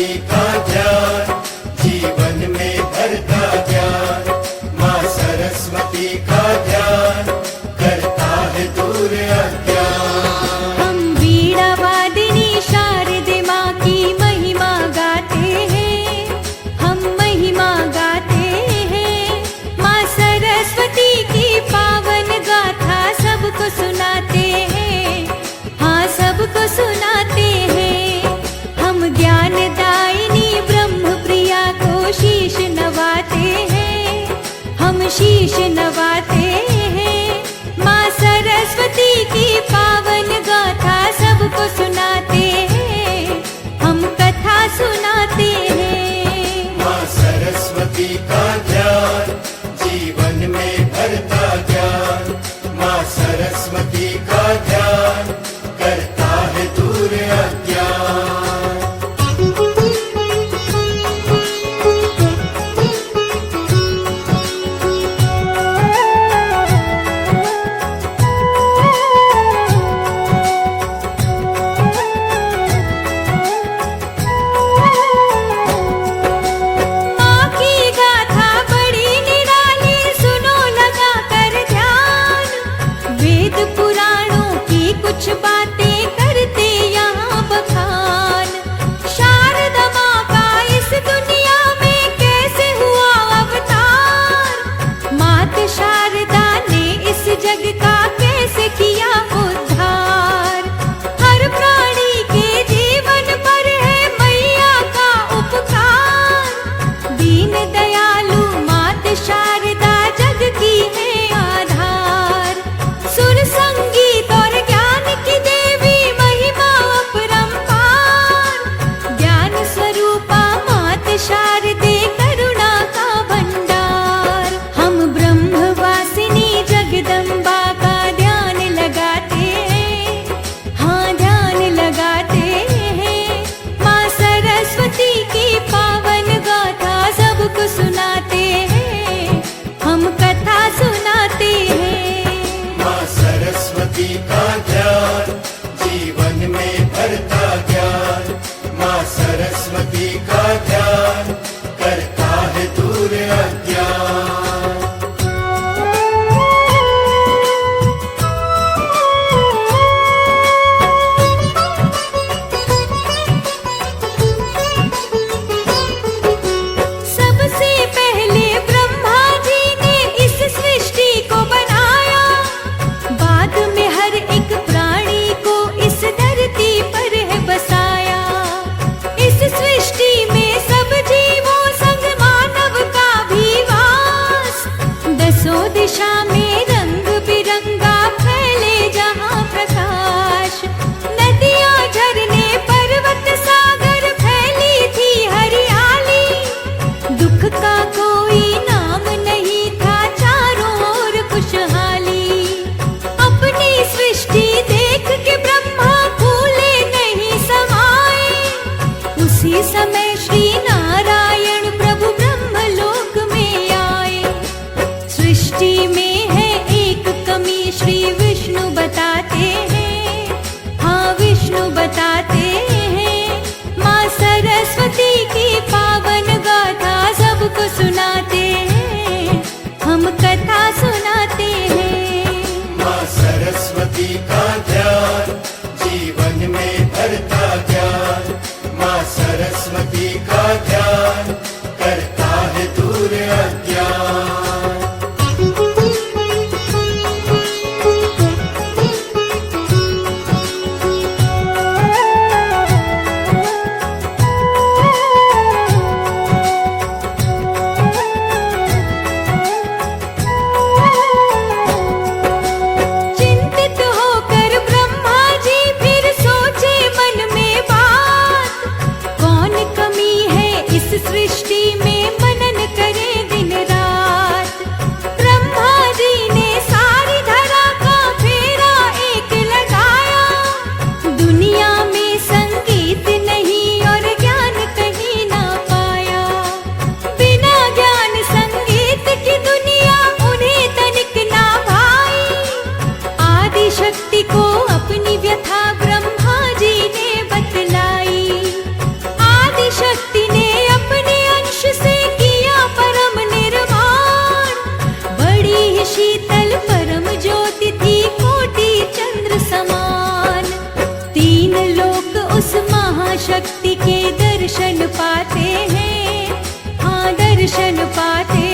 Speaker 2: सरस्वती का ध्यान जीवन में भरता ज्ञान। माँ सरस्वती का ध्यान करता है दूर अज्ञान।
Speaker 3: हम वीणा वादिनी शारदे माँ की महिमा गाते हैं, हम महिमा गाते हैं। माँ सरस्वती की पावन गाथा सबको सुनाते हैं, हाँ सबको सुनाते हैं। हम ज्ञानदायिनी ब्रह्म प्रिया को शीश नवाते हैं, हम शीश नवाते हैं। माँ सरस्वती की पावन गाथा सबको सुनाते हैं, हम कथा सुनाते हैं।
Speaker 2: माँ सरस्वती का ध्यान जीवन में भरता ज्ञान। माँ सरस्वती का ध्यान करता है दूर अज्ञान।
Speaker 3: माँ की गाथा बड़ी निराली, सुनो लगा कर ध्यान। वेद पुराणों की कुछ बातें करते यहाँ बखान। शारदा माँ का इस दुनिया में कैसे हुआ अवतार। मात शारदा ने इस जग का कैसे किया उद्धार। हर प्राणी के जीवन पर है मैया का उपकार। दीन दयालु मात शारदा जग की है आधार। सुर संगीत और ज्ञान की देवी महिमा अपरंपार। ज्ञान स्वरूपा मात शारदे करुणा का भंडार। हम ब्रह्मवासिनी जगदम्बा का ध्यान लगाते हैं, हाँ ध्यान लगाते हैं। माँ सरस्वती की पावन गाथा सबको सुनाते हैं, हम कथा सुनाते हैं।
Speaker 2: माँ सरस्वती का ध्यान जीवन में भरता ज्ञान। माँ सरस्वती का ध्यान करता है दूर अज्ञान।
Speaker 3: सबसे पहले ब्रह्मा जी ने इस सृष्टि को बनाया। बाद में हर एक प्राणी को इस धरती पर है बसाया। इस सृष्टि में सब जीवों संग मानव का भी वास। दसों दिशा में रंग बिरंगा फैले जहाँ प्रकाश। नदियाँ झरने पर्वत सागर फैली थी हरियाली। दुख का कोई नाम नहीं था, चारों ओर खुशहाली। अपनी सृष्टि देख के ब्रह्मा भूले नहीं समाए। उसी समय श्री नारायण प्रभु ब्रह्मलोक में आए। सृष्टि में है एक कमी श्री विष्णु बताते हैं, हाँ विष्णु बताते हैं। माँ सरस्वती की पावन गाथा सबको सुनाते हैं, हम कथा सुनाते हैं।
Speaker 2: माँ सरस्वती का ध्यान जीवन में भरता ज्ञान। माँ सरस्वती का ध्यान करता है दूर अज्ञान।
Speaker 3: चिंतित होकर ब्रह्मा जी फिर सोचे मन में बात। कौन कमी है इस सृष्टि उस महाशक्ति के दर्शन पाते हैं, हाँ दर्शन पाते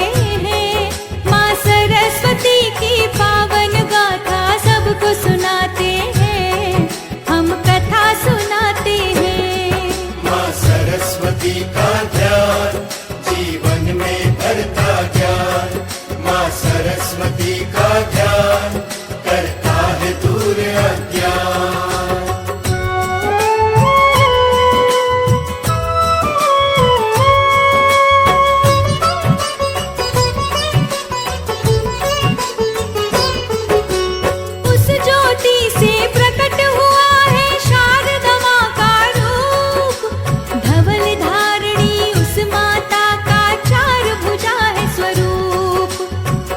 Speaker 3: हैं। माँ सरस्वती की पावन गाथा सबको सुनाते हैं, हम कथा सुनाते हैं।
Speaker 2: माँ सरस्वती का ध्यान जीवन में भरता ज्ञान, माँ सरस्वती का ध्यान करता है दूर अज्ञान।
Speaker 3: उस ज्योति से प्रकट हुआ है शारदा माँ का रूप, धवल धारणी उस माता का चार भुजा है स्वरूप।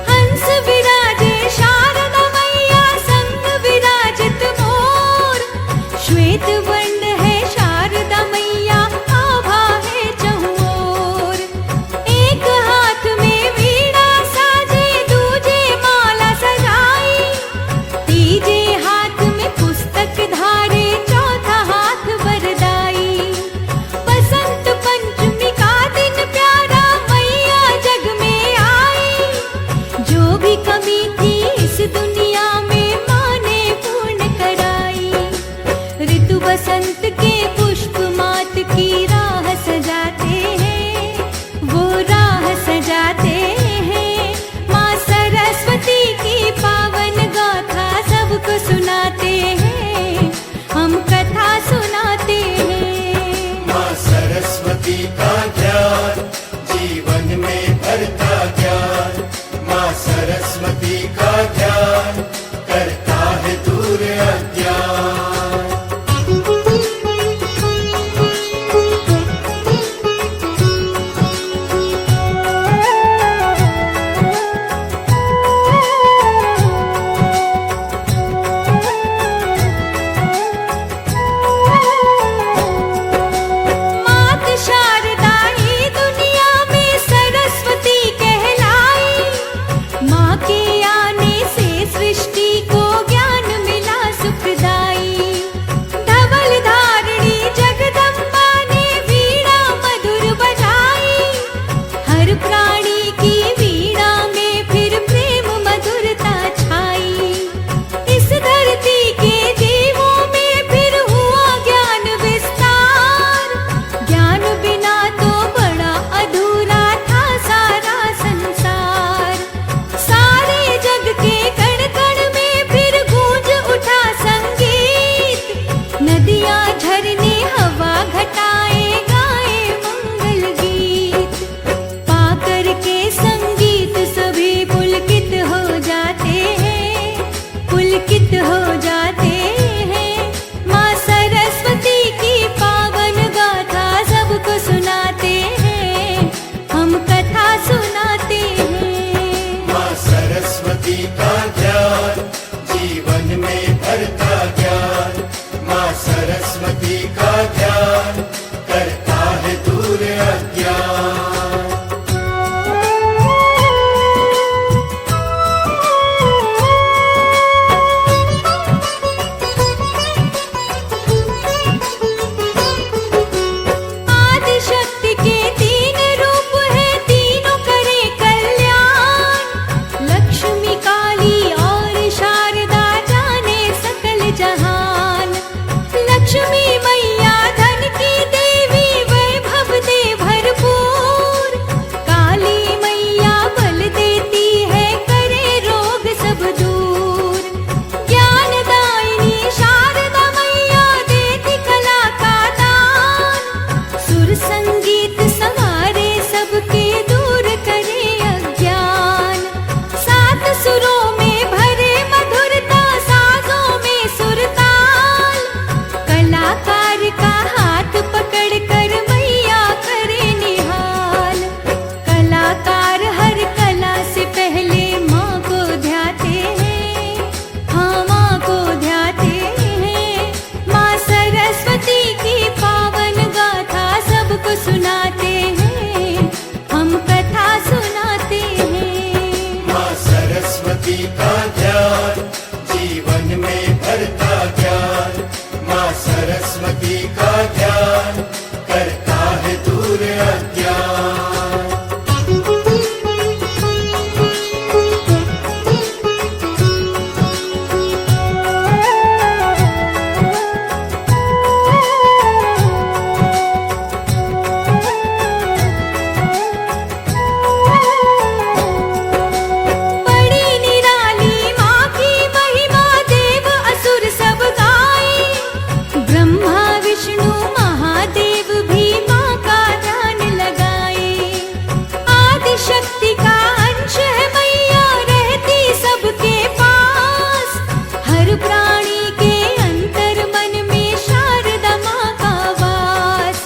Speaker 3: हंस विराजे शारदा मैया संग विराजित मोर, श्वेत वर्ण है शारदा मैया आभा है चहुओर। एक हाथ में वीणा साजे दूजे माला सजाई, तीजे हाथ में पुस्तक धारे चौथा हाथ वरदाई। बसंत पंचमी का दिन प्यारा मैया जग में आई, जो भी कमी थी इस दुनिया में माँ ने पूर्ण कराई। ऋतु बसंत के पुष्प मात की राह सजाते हैं, वो राह सजाते हैं। माँ सरस्वती की पावन गाथा सबको सुनाते हैं, हम कथा सुनाते हैं।
Speaker 2: माँ सरस्वती का ध्यान जीवन में भरता ज्ञान, माँ सरस्वती का ध्यान करता है दूर अज्ञान।
Speaker 3: मात शारदा ही दुनिया में सरस्वती कहलाई, माँ के आने से सृष्टि को ज्ञान मिला सुखदाई। धवल धारणी जगदम्बा ने वीणा मधुर बजाई, हर प्राणी की वीणा में फिर प्रेम मधुरता छाई। इस धरती के जीवों में फिर हुआ ज्ञान विस्तार, ज्ञान बिना तो बड़ा अधूरा था सारा संसार। सारे जग के कण कण में फिर गूंज उठा संगीत, नदियाँ झरने हवा घटाए गाए मंगल गीत। पाकर के संगीत सभी पुलकित हो जाते हैं, पुलकित हो जाते हैं। माँ सरस्वती की पावन गाथा सबको सुनाते हैं, हम कथा सुनाते हैं।
Speaker 2: माँ सरस्वती का ध्यान जीवन में भरता ज्ञान, माँ सरस्वती का ध्यान करता है दूर अज्ञान।
Speaker 3: आदिशक्ति के तीन रूप है, तीनों करे कल्याण। लक्ष्मी काली और शारदा जाने सकल जहान। लक्ष्मी मैया धन की
Speaker 2: माँ सरस्वती का ध्यान करता है दूर अज्ञान।
Speaker 3: बड़ी निराली माँ की महिमा देव असुर सब गाए। ब्रह्मा विष्णु महादेव भी माँ का ध्यान लगाए। आदि शक्ति का अंश है मैया रहती सबके पास। हर प्राणी के अंतर मन में शारदा माँ का वास।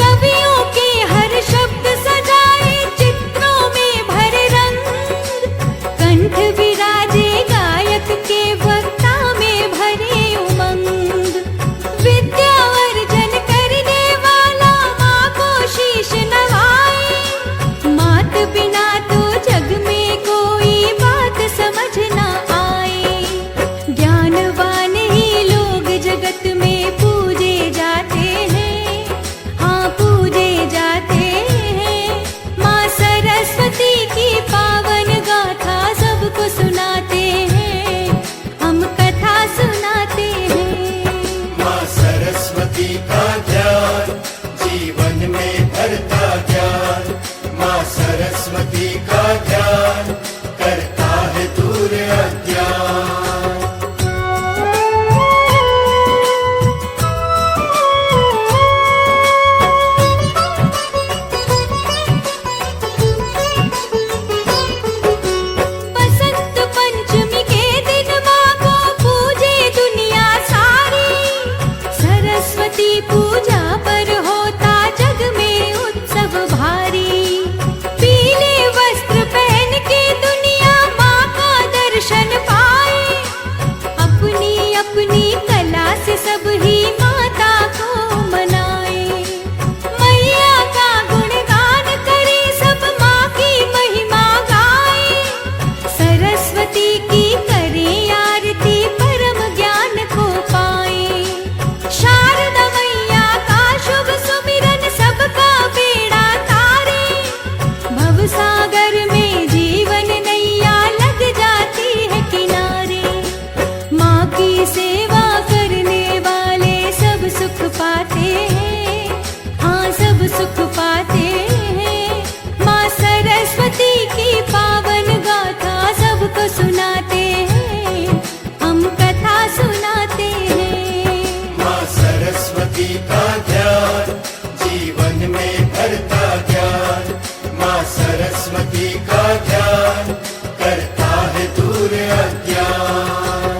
Speaker 3: कवियों के हर शब्द सजाए चित्रों में भरे रंग। कंठ विराजे गायक के वक्ता में भरे उमंग। विद्या अर्जन करने वाला माँ को शीश नवाए। मात बिना तो जग में कोई बात समझ ना आए। ज्ञानवान ही लोग जगत में पूजे जाते हैं। हाँ पूजे जाते हैं। माँ सरस्वती की पावन गाथा सबको सुनाते हैं। हम कथा सुनाते हैं।
Speaker 2: माँ सरस्वती का ध्यान जीवन में भरता ज्ञान। माँ सरस्वती का ध्यान करता है दूर अज्ञान।
Speaker 3: बसंत पंचमी के दिन माँ को पूजे दुनिया सारी। सरस्वती पूजा पर होता जग में उत्सव भारी। पीले वस्त्र पहन के दुनिया माँ का दर्शन पाए। अपनी अपनी कला से सब ही माता को मनाए। मैया का गुणगान करे सब माँ की महिमा गाए। सरस्वती की करें आरती परम ज्ञान को पाए। शारदा मैया का शुभ सुमिरन सबका बेड़ा तारे। भवसागर में जीवन नैया लग जाती है किनारे। माँ की सेवा करने वाले सब सुख पाते हैं। हाँ सब सुख पाते हैं। माँ सरस्वती की पावन गाथा सबको सुनाते हैं। हम कथा सुनाते हैं।
Speaker 2: माँ सरस्वती का ध्यान जीवन में भरता ज्ञान। माँ सरस्वती का ध्यान करता है दूर अज्ञान।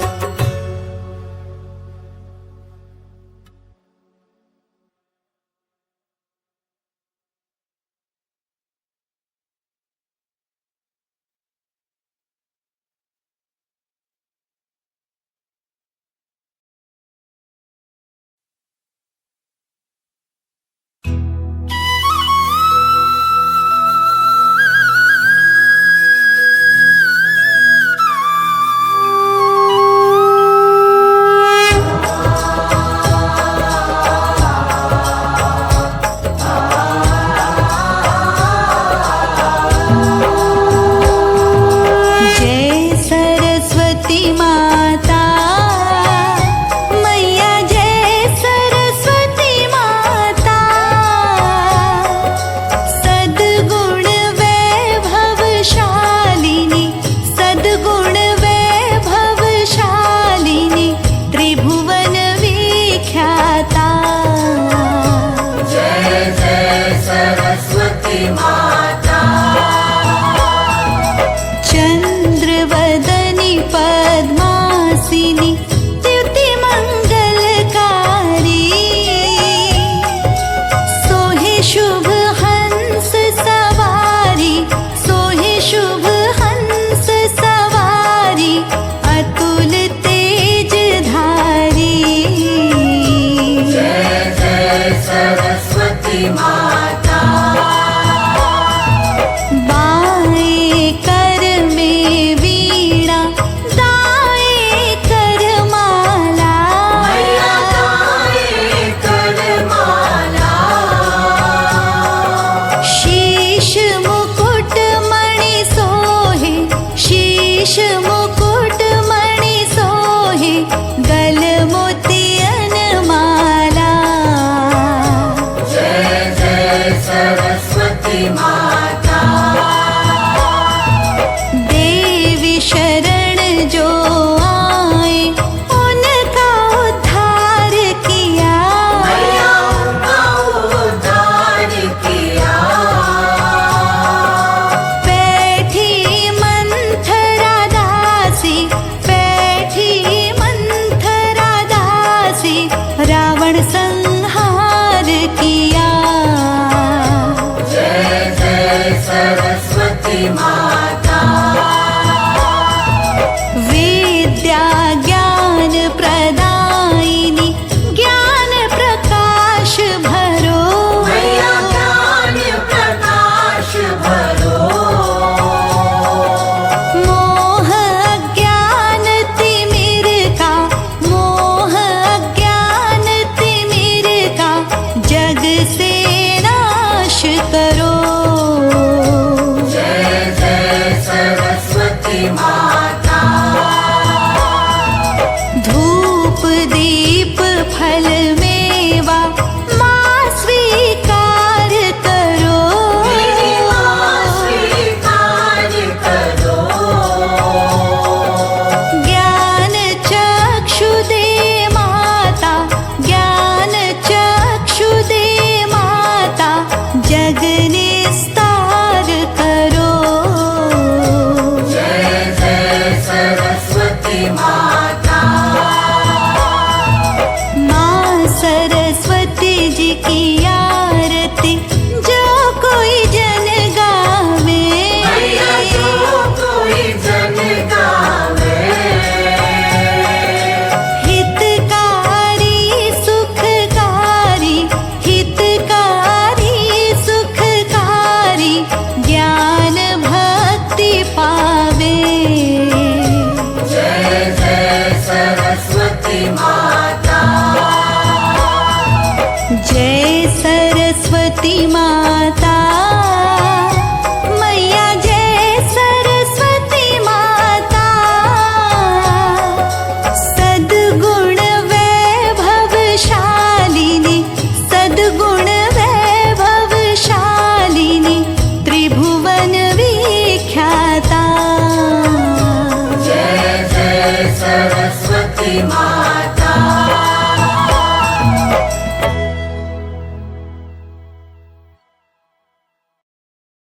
Speaker 1: जय सरस्वती माता मैया जय सरस्वती माता। सद्गुण वैभवशालिनी सद्गुण वैभवशालिनी त्रिभुवन विख्याता।
Speaker 2: जय जय सरस्वती माता।
Speaker 1: चंद्रवदनी पद्मासिनी द्युति मंगलकारी। सोहे शुभ हंस सवारी सोहे शुभ हंस सवारी अतुल तेज धारी।
Speaker 2: जय जय सरस्वती माता।
Speaker 1: बाएं कर में वीणा दाएं कर माला।
Speaker 2: मैया सरस्वती माता।
Speaker 1: देवी शरण जो आए उनका उद्धार किया।
Speaker 2: मैया उनका उद्धार किया।
Speaker 1: बैठी मंथरा दासी, बैठी मंथरा दासी, रावण संहार किया।
Speaker 2: जय जय सरस्वती माता।
Speaker 1: विद्या ज्ञान प्रदायिनी, ज्ञान प्रकाश भरो।
Speaker 2: मैया ज्ञान प्रकाश भरो।
Speaker 1: मोह ज्ञान तिमिर का, मोह ज्ञान तिमिर का, जग से नाश करो।
Speaker 2: जय जय सरस्वती माता।
Speaker 1: धूप दीप फल मेवा माँ स्वीकार करो।
Speaker 2: मेरी माँ स्वीकार करो।
Speaker 1: ज्ञान चक्षु दे माता, ज्ञान चक्षु दे माता, जग निस्तार करो।
Speaker 2: जय जय सरस्वती माता।
Speaker 1: माँ सरस्वती जी की आरती जो कोई जन गावे।
Speaker 2: मैया जो कोई जन गावे।
Speaker 1: हितकारी सुखकारी, हितकारी सुखकारी, ज्ञान भक्ति पावे।
Speaker 2: जय जय सरस्वती माता।
Speaker 1: जय सरस्वती माता। मैया जय सरस्वती माता। सद्गुण वैभवशालिनी, सद्गुण वैभवशालिनी, त्रिभुवन विख्याता।
Speaker 2: जय जय सरस्वती माता।